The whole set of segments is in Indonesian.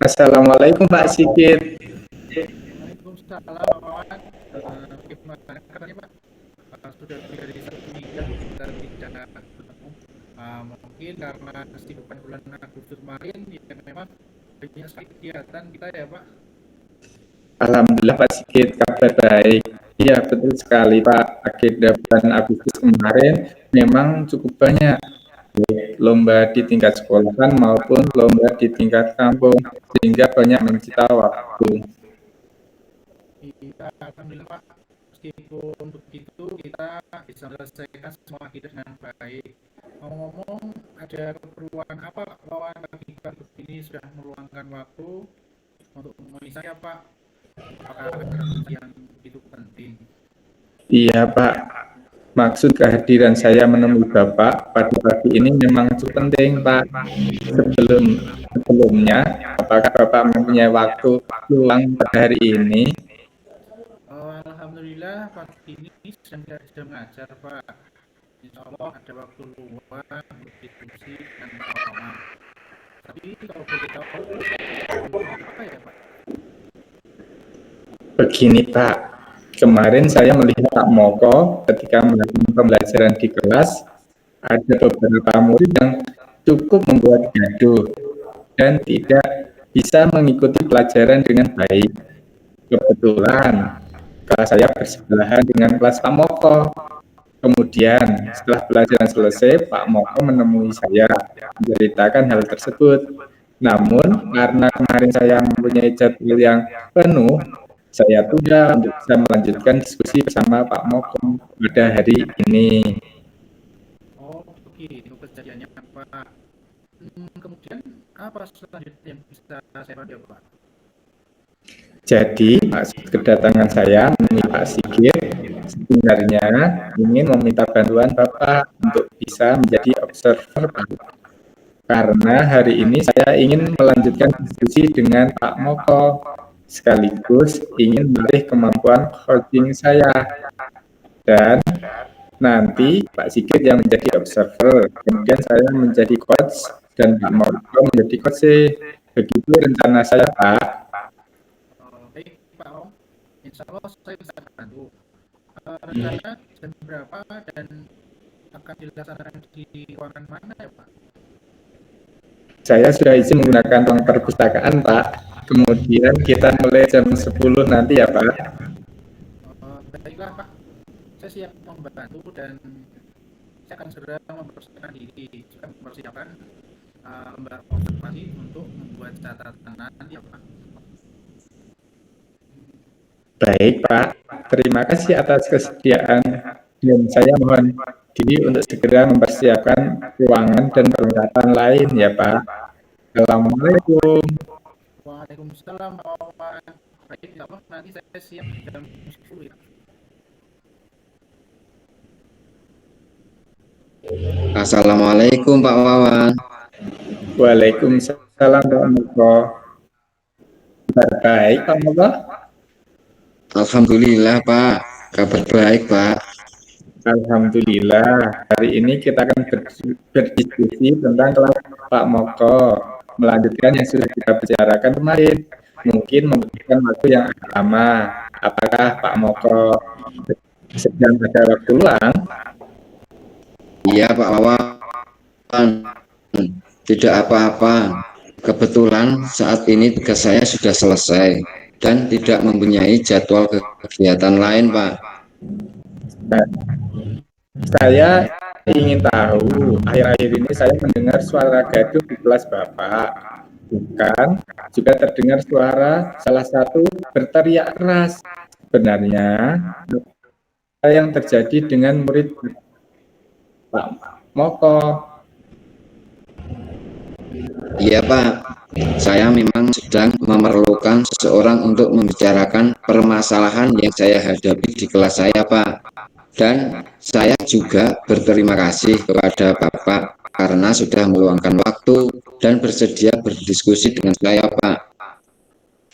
Assalamualaikum Pak Sigit. Waalaikumsalam Pak Wawan. Gimana kabarnya Pak? Sudah lebih dari 1 minggu kita tidak bertemu. Mungkin karena kesibukan bulan Agustus kemarin, ya memang banyak sekali kegiatan kita ya Pak. Alhamdulillah Pak Sigit, kabar baik. Iya betul sekali Pak, agenda bulan Agustus kemarin memang cukup banyak. Lomba di tingkat sekolahan maupun lomba di tingkat kampung, sehingga banyak menyita waktu. Kita alhamdulillah Pak, meskipun begitu kita bisa menyelesaikan semua kita dengan baik. Ngomong-ngomong, ada keperluan apa Pak Wawan pagi-pagi ini sudah meluangkan waktu untuk menemui saya Pak? Apakah ada yang begitu penting? Iya Pak, maksud kehadiran saya menemui Bapak pada pagi ini memang cukup penting Pak. Sebelumnya, apakah Bapak mempunyai waktu luang pada hari ini? Alhamdulillah pagi ini sedang mengajar Pak. Insya Allah ada waktu luang untuk diskusi dengan Pak Wawan. Tapi kalau boleh tahu, apa ya Pak? Begini Pak, kemarin saya melihat Pak Moko ketika melakukan pembelajaran di kelas, ada beberapa murid yang cukup membuat gaduh dan tidak bisa mengikuti pelajaran dengan baik. Kebetulan kelas saya bersebelahan dengan kelas Pak Moko. Kemudian setelah pelajaran selesai, Pak Moko menemui saya menceritakan hal tersebut. Namun karena kemarin saya mempunyai jadwal yang penuh, saya tunda untuk bisa melanjutkan diskusi bersama Pak Moko pada hari ini. Oh begitu kejadiannya Pak. Kemudian apa selanjutnya yang bisa saya bantu Pak? Jadi, maksud kedatangan saya menemui Pak Sigit sebenarnya ingin meminta bantuan Bapak untuk bisa menjadi observer Pak. Karena hari ini saya ingin melanjutkan diskusi dengan Pak Moko, sekaligus ingin melatih kemampuan coaching saya. Dan nanti Pak Sigit yang menjadi observer, kemudian saya menjadi coach, dan Pak Moko menjadi coach. Begitu rencana saya, Pak. Baik Pak Om, insya Allah saya bisa bantu. Rencana jam berapa dan akan dilaksanakan di ruangan mana ya Pak? Saya sudah izin menggunakan ruang perpustakaan, Pak. Kemudian kita mulai jam 10 nanti ya, Pak. Baiklah Pak, saya siap membantu dan saya akan segera mempersiapkan diri, juga mempersiapkan lembar observasi untuk membuat catatan nanti ya Pak. Baik, Pak. Terima kasih atas kesediaan. Dan saya mohon diri untuk segera mempersiapkan ruangan dan perlengkapan lain ya, Pak. Assalamualaikum. Waalaikumsalam Pak Wawan. Baik, insya Allah nanti saya siap jam 10 ya. Assalamualaikum Pak Wawan. Waalaikumsalam Pak Moko. Baik, Pak Moko. Alhamdulillah Pak, kabar baik Pak. Alhamdulillah, hari ini kita akan berdiskusi tentang kelas Pak Moko, melanjutkan yang sudah kita bicarakan kemarin. Mungkin membutuhkan waktu yang agak lama. Apakah Pak Moko sedang ada waktu luang? Iya Pak Wawan, tidak apa-apa. Kebetulan saat ini tugas saya sudah selesai dan tidak mempunyai jadwal kegiatan lain Pak. Saya ingin tahu, akhir-akhir ini saya mendengar suara gaduh di kelas Bapak. Bukan, juga terdengar suara salah satu berteriak keras. Sebenarnya, apa yang terjadi dengan murid Pak Moko? Iya Pak, saya memang sedang memerlukan seseorang untuk membicarakan permasalahan yang saya hadapi di kelas saya Pak. Dan saya juga berterima kasih kepada Bapak karena sudah meluangkan waktu dan bersedia berdiskusi dengan saya Pak.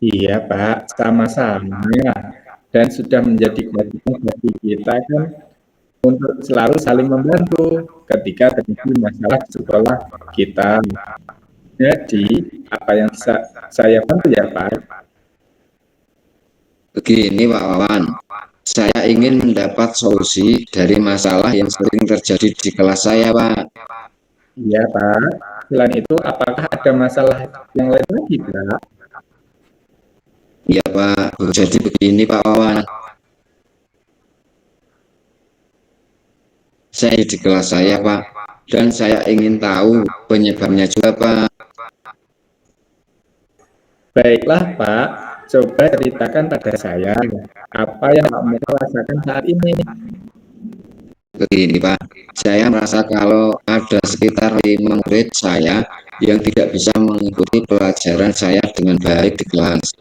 Iya Pak, sama-sama. Dan sudah menjadi kewajiban bagi kita kan untuk selalu saling membantu ketika terjadi masalah di sekolah kita. Jadi, apa yang bisa saya bantu ya Pak? Begini Pak Wawan, saya ingin mendapat solusi dari masalah yang sering terjadi di kelas saya Pak. Iya Pak. Selain itu, apakah ada masalah yang lain lagi Pak? Ya Pak, jadi begini Pak Wawan, saya di kelas saya Pak, dan saya ingin tahu penyebabnya juga Pak. Baiklah Pak, coba ceritakan pada saya apa yang Pak Miko rasakan saat ini. Begini Pak, saya merasa kalau ada sekitar 5 murid saya yang tidak bisa mengikuti pelajaran saya dengan baik di kelas.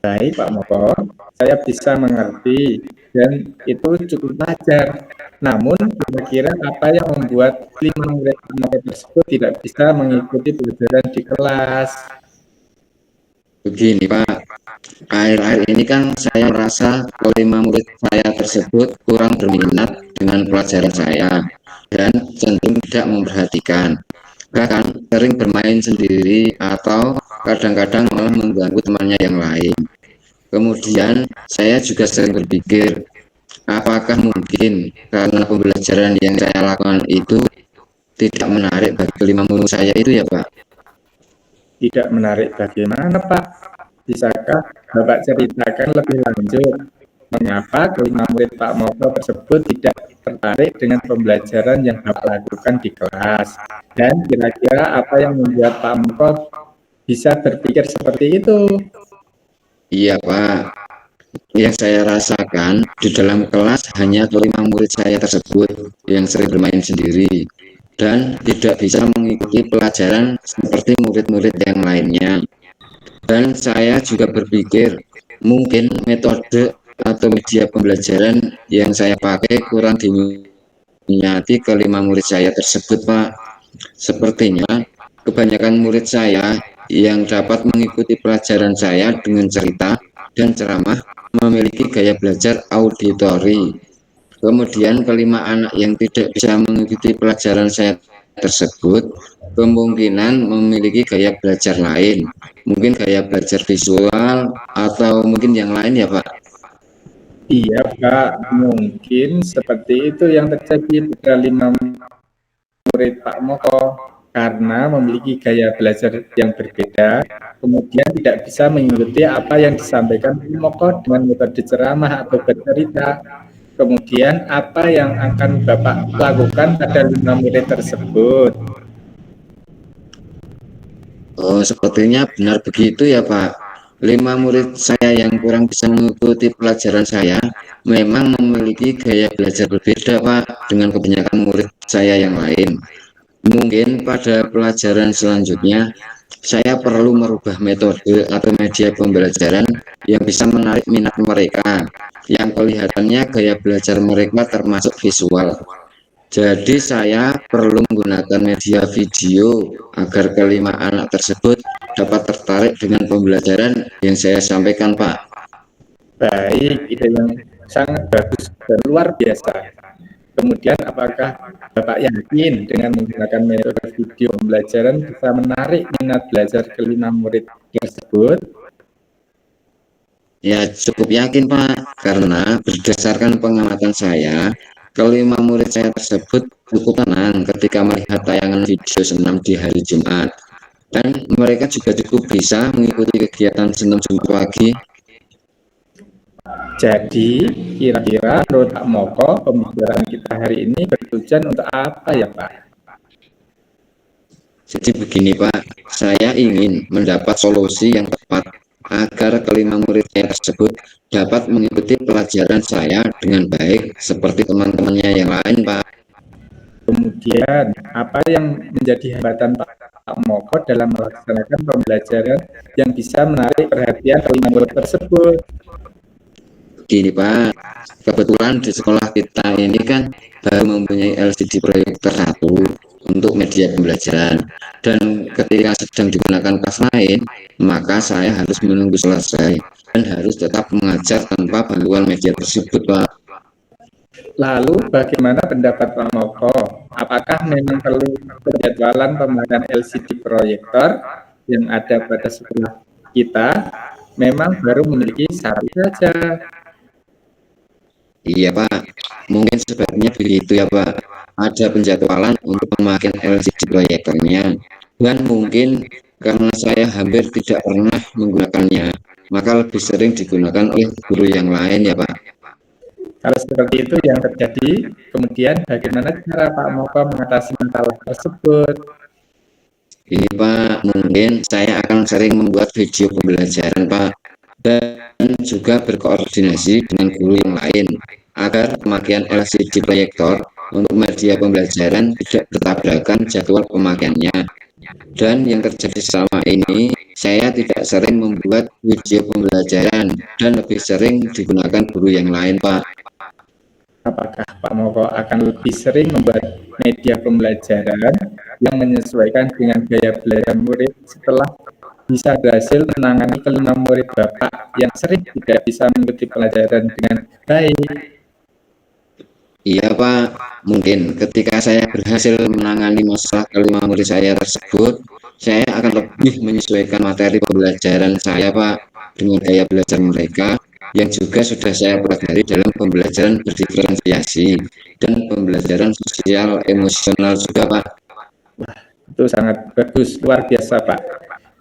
Baik Pak Moko, saya bisa mengerti dan itu cukup wajar. Namun, kira-kira apa yang membuat 5 murid Pak Moko tersebut tidak bisa mengikuti pelajaran di kelas? Begini Pak, akhir-akhir ini kan saya merasa kelima murid saya tersebut kurang berminat dengan pelajaran saya dan cenderung tidak memperhatikan. Bahkan sering bermain sendiri atau kadang-kadang malah mengganggu temannya yang lain. Kemudian saya juga sering berpikir, apakah mungkin karena pembelajaran yang saya lakukan itu tidak menarik bagi kelima murid saya itu ya Pak? Tidak menarik bagaimana Pak? Bisakah Bapak ceritakan lebih lanjut mengapa kelima murid Pak Moko tersebut tidak tertarik dengan pembelajaran yang Bapak lakukan di kelas? Dan kira-kira apa yang membuat Pak Moko bisa berpikir seperti itu? Iya Pak, yang saya rasakan di dalam kelas hanya kelima murid saya tersebut yang sering bermain sendiri dan tidak bisa mengikuti pelajaran seperti murid-murid yang lainnya. Dan saya juga berpikir mungkin metode atau media pembelajaran yang saya pakai kurang diminati kelima murid saya tersebut Pak. Sepertinya kebanyakan murid saya yang dapat mengikuti pelajaran saya dengan cerita dan ceramah memiliki gaya belajar auditori. Kemudian kelima anak yang tidak bisa mengikuti pelajaran saya tersebut kemungkinan memiliki gaya belajar lain, mungkin gaya belajar visual atau mungkin yang lain ya Pak. Iya Pak, mungkin seperti itu yang terjadi pada 5 murid Pak Moko karena memiliki gaya belajar yang berbeda, kemudian tidak bisa mengikuti apa yang disampaikan Pak Moko dengan metode ceramah atau bercerita. Kemudian apa yang akan Bapak lakukan pada 5 murid tersebut? Oh, sepertinya benar begitu ya Pak. 5 murid saya yang kurang bisa mengikuti pelajaran saya memang memiliki gaya belajar berbeda Pak dengan kebanyakan murid saya yang lain. Mungkin pada pelajaran selanjutnya saya perlu merubah metode atau media pembelajaran yang bisa menarik minat mereka, yang kelihatannya gaya belajar mereka termasuk visual. Jadi saya perlu menggunakan media video agar kelima anak tersebut dapat tertarik dengan pembelajaran yang saya sampaikan Pak. Baik, ide yang sangat bagus dan luar biasa. Kemudian apakah Bapak yakin dengan menggunakan metode video pembelajaran bisa menarik minat belajar ke 5 murid tersebut? Ya cukup yakin Pak, karena berdasarkan pengamatan saya, kelima murid saya tersebut cukup tenang ketika melihat tayangan video senam di hari Jumat. Dan mereka juga cukup bisa mengikuti kegiatan senam Jumat pagi. Jadi, kira-kira menurut Pak Moko, pembicaraan kita hari ini bertujuan untuk apa ya Pak? Jadi begini Pak, saya ingin mendapat solusi yang tepat agar kelima murid saya tersebut dapat mengikuti pelajaran saya dengan baik seperti teman-temannya yang lain Pak. Kemudian, apa yang menjadi hambatan Pak Moko dalam melaksanakan pembelajaran yang bisa menarik perhatian ke 5 murid tersebut? Gini Pak, kebetulan di sekolah kita ini kan baru mempunyai LCD proyektor 1 untuk media pembelajaran, dan ketika sedang digunakan kelas lain maka saya harus menunggu selesai dan harus tetap mengajar tanpa bantuan media tersebut Pak. Lalu bagaimana pendapat Pak Moko? Apakah memang perlu penjadwalan pemakaian LCD proyektor yang ada pada sekolah kita memang baru memiliki satu saja? Iya Pak, mungkin sebaiknya begitu ya Pak. Ada penjadwalan untuk pemakaian LCD proyektornya. Dan mungkin karena saya hampir tidak pernah menggunakannya, maka lebih sering digunakan oleh guru yang lain ya Pak. Kalau seperti itu yang terjadi, kemudian bagaimana cara Pak Moko mengatasi masalah tersebut? Ini Pak, mungkin saya akan sering membuat video pembelajaran Pak, dan juga berkoordinasi dengan guru yang lain agar pemakaian LCD proyektor untuk media pembelajaran tidak bertabrakan jadwal pemakaiannya. Dan yang terjadi selama ini, saya tidak sering membuat video pembelajaran dan lebih sering digunakan guru yang lain Pak. Apakah Pak Moko akan lebih sering membuat media pembelajaran yang menyesuaikan dengan gaya belajar murid setelah bisa berhasil menangani kelima murid Bapak yang sering tidak bisa mengikuti pelajaran dengan baik? Iya Pak, mungkin ketika saya berhasil menangani masalah kelima murid saya tersebut, saya akan lebih menyesuaikan materi pembelajaran saya Pak dengan gaya belajar mereka yang juga sudah saya pelajari dalam pembelajaran berdiferensiasi dan pembelajaran sosial emosional juga Pak. Itu sangat bagus, luar biasa Pak.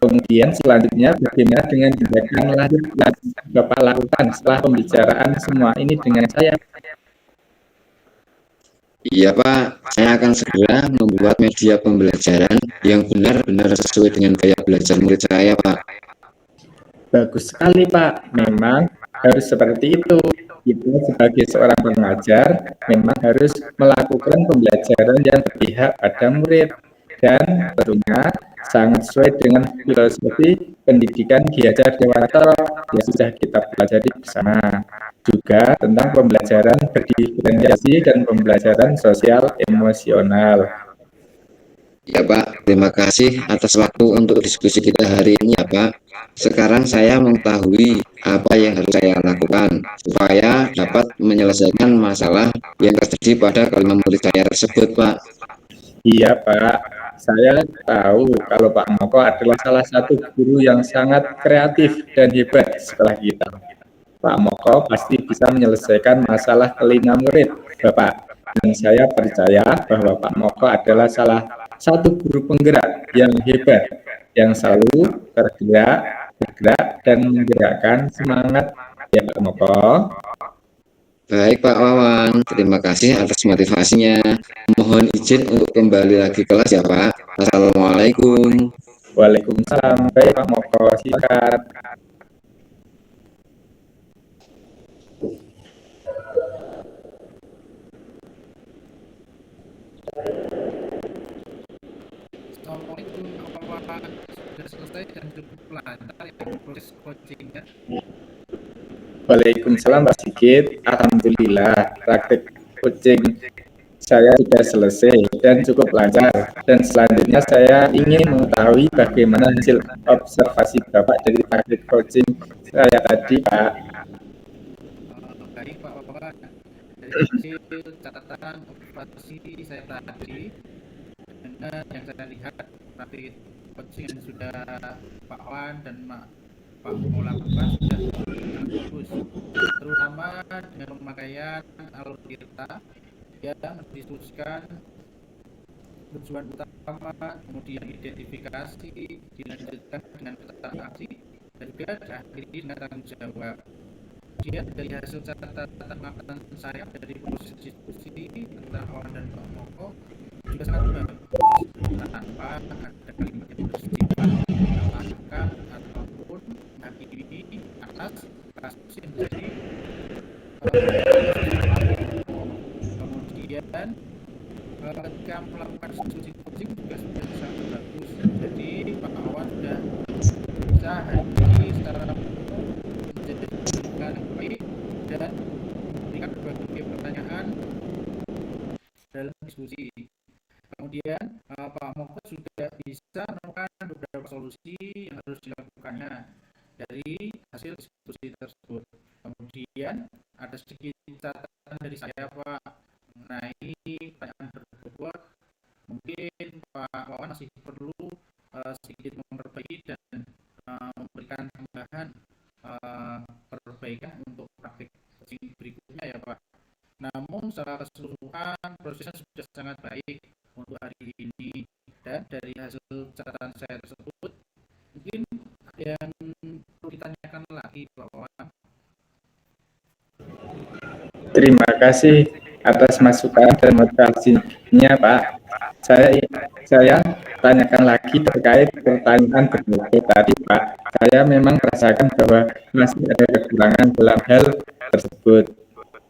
Kemudian selanjutnya bagaimana dengan tindakan lanjut yang Bapak lakukan setelah pembicaraan semua ini dengan saya? Iya Pak, saya akan segera membuat media pembelajaran yang benar-benar sesuai dengan gaya belajar murid saya Pak. Bagus sekali Pak, memang harus seperti itu. Kita sebagai seorang pengajar memang harus melakukan pembelajaran yang berpihak pada murid dan tentunya sangat sesuai dengan filosofi pendidikan Ki Hajar Dewantara yang sudah kita pelajari bersama. Juga tentang pembelajaran berdiferensiasi dan pembelajaran sosial emosional. Ya Pak, terima kasih atas waktu untuk diskusi kita hari ini ya Pak. Sekarang saya mengetahui apa yang harus saya lakukan supaya dapat menyelesaikan masalah yang terjadi pada kelima murid saya tersebut Pak. Iya Pak, saya tahu kalau Pak Moko adalah salah satu guru yang sangat kreatif dan hebat setelah kita. Pak Moko pasti bisa menyelesaikan masalah kelima murid Bapak. Dan saya percaya bahwa Pak Moko adalah salah satu guru penggerak yang hebat, yang selalu bergerak, dan menggerakkan semangat ya Pak Moko. Baik Pak Wawan, terima kasih atas motivasinya. Mohon izin untuk kembali lagi kelas ya Pak. Assalamualaikum. Waalaikumsalam. Baik Pak Moko, silakan. Assalamualaikum Bapak, sudah selesai dan cukup lancar ya proses coachingnya. Waalaikumsalam Pak Sigit. Alhamdulillah praktik coaching saya sudah selesai dan cukup lancar. Dan selanjutnya saya ingin mengetahui bagaimana hasil observasi Bapak dari praktik coaching saya tadi Pak. Baik Pak Wawan, dari hasil catatan observasi saya tadi dengan yang saya lihat praktik coaching yang sudah Pak Wawan dan Pak Mo lakukan sudah sangat bagus, terutama dengan pemakaian alur tirta yang mendiskusikan tujuan utama, kemudian identifikasi, dilanjutkan dengan petaan aksi, dan juga diakhiri dengan tanggung jawab. Kemudian dari hasil catatan pengamatan saya dari proses diskusi antara Awan dan Pak Moko juga sangat bagus, tanpa ada kalimat yang bersifat menyalahkan ataupun menghakimi atas kasus yang menjadi kemudian ketika melakukan diskusi coaching juga sudah sangat bagus. Jadi Pak Awan sudah bisa hadir secara penuh menjadi pembimbingan yang baik dan memberikan berbagai pertanyaan dalam diskusi. Kemudian Pak Moko juga bisa menemukan beberapa solusi yang harus dilakukannya dari hasil diskusi tersebut. Kemudian ada sedikit catatan dari saya Pak, secara keseluruhan prosesnya sudah sangat baik untuk hari ini, dan dari hasil catatan saya tersebut mungkin ada yang perlu ditanyakan lagi Pak Wawan. Terima kasih atas masukan dan motivasinya, Pak. Saya tanyakan lagi terkait pertanyaan berikut tadi, Pak. Saya memang merasakan bahwa masih ada kekurangan dalam hal tersebut.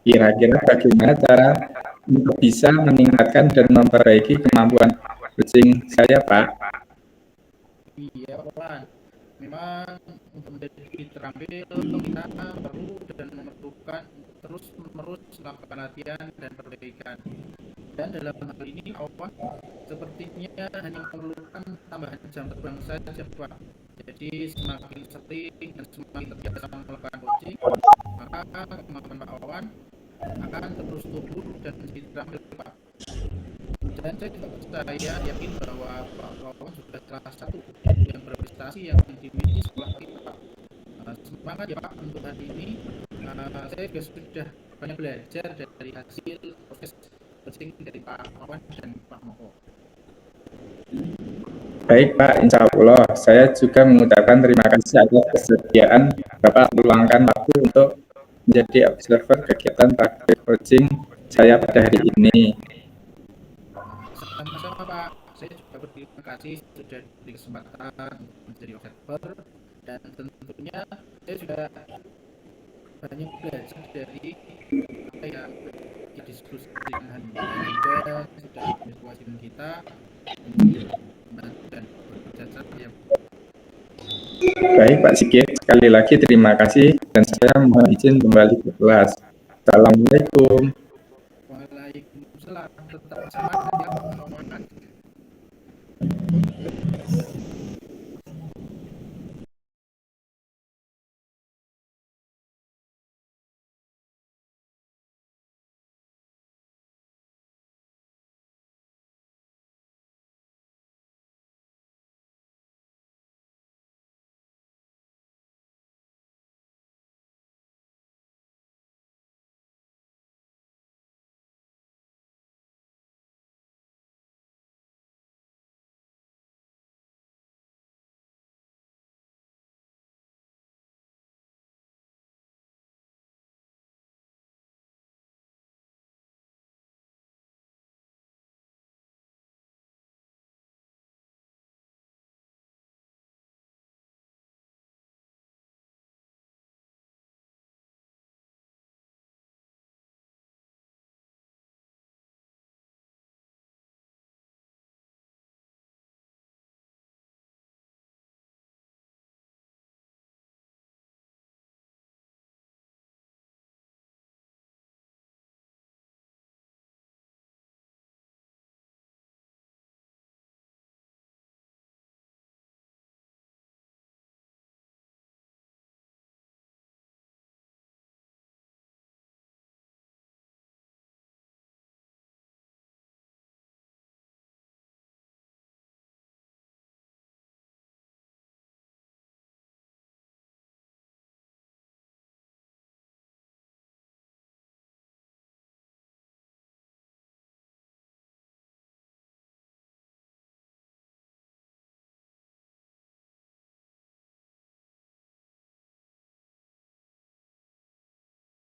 Kira-kira bagaimana cara untuk bisa meningkatkan dan memperbaiki kemampuan coaching saya, Pak? Iya Pak Wawan, memang untuk menjadi terampil kita perlu dan memerlukan terus menerus melakukan latihan dan perbaikan. Dan dalam hal ini Wawan sepertinya hanya memerlukan tambahan jam terbang saja Pak. Jadi semakin sering dan semakin terbiasa melakukan coaching, maka kemampuan Pak Wawan akan terus tumbuh dan menjadi terampil Pak. Dan saya juga percaya yakin bahwa Pak Wawan sudah salah satu yang berprestasi yang dimiliki sekolah kita. Semangat ya Pak untuk hari ini. Saya juga sudah banyak belajar dari hasil proses coaching dari Pak Wawan dan Pak Moko. Baik Pak, insya Allah saya juga mengucapkan terima kasih atas kesediaan Bapak meluangkan waktu untuk menjadi observer kegiatan praktik coaching saya pada hari ini. Sama-sama Pak, saya juga berterima kasih sudah diberi kesempatan untuk menjadi observer, dan tentunya saya sudah banyak belajar dari apa yang kita diskusikan hari ini, dan juga sudah diskusi dengan kita dan bekerja sama ya. Baik Pak Sigit, sekali lagi terima kasih dan saya mohon izin kembali ke kelas. Assalamualaikum.